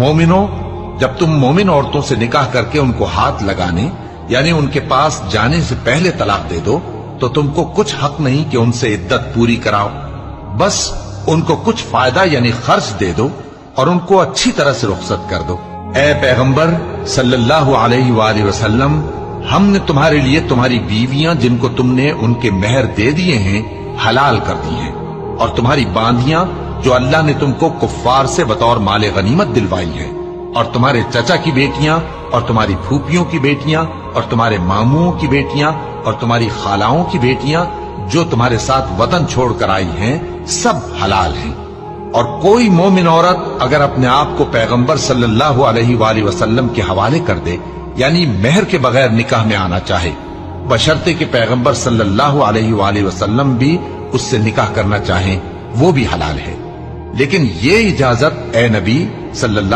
مومنو، جب تم مومن عورتوں سے نکاح کر کے ان کو ہاتھ لگانے یعنی ان کے پاس جانے سے پہلے طلاق دے دو تو تم کو کچھ حق نہیں کہ ان سے عدت پوری کراؤ، بس ان کو کچھ فائدہ یعنی خرچ دے دو اور ان کو اچھی طرح سے رخصت کر دو۔ اے پیغمبر صلی اللہ علیہ وآلہ وسلم، ہم نے تمہارے لیے تمہاری بیویاں جن کو تم نے ان کے مہر دے دیے ہیں حلال کر دی ہیں، اور تمہاری باندیاں جو اللہ نے تم کو کفار سے بطور مال غنیمت دلوائی ہیں، اور تمہارے چچا کی بیٹیاں اور تمہاری پھوپھیوں کی بیٹیاں اور تمہارے ماموں کی بیٹیاں اور تمہاری خالاؤں کی بیٹیاں جو تمہارے ساتھ وطن چھوڑ کر آئی ہیں، سب حلال ہیں۔ اور کوئی مومن عورت اگر اپنے آپ کو پیغمبر صلی اللہ علیہ وآلہ وسلم کے حوالے کر دے یعنی مہر کے بغیر نکاح میں آنا چاہے، بشرطے کہ پیغمبر صلی اللہ علیہ وآلہ وسلم بھی اس سے نکاح کرنا چاہیں، وہ بھی حلال ہے۔ لیکن یہ اجازت اے نبی صلی اللہ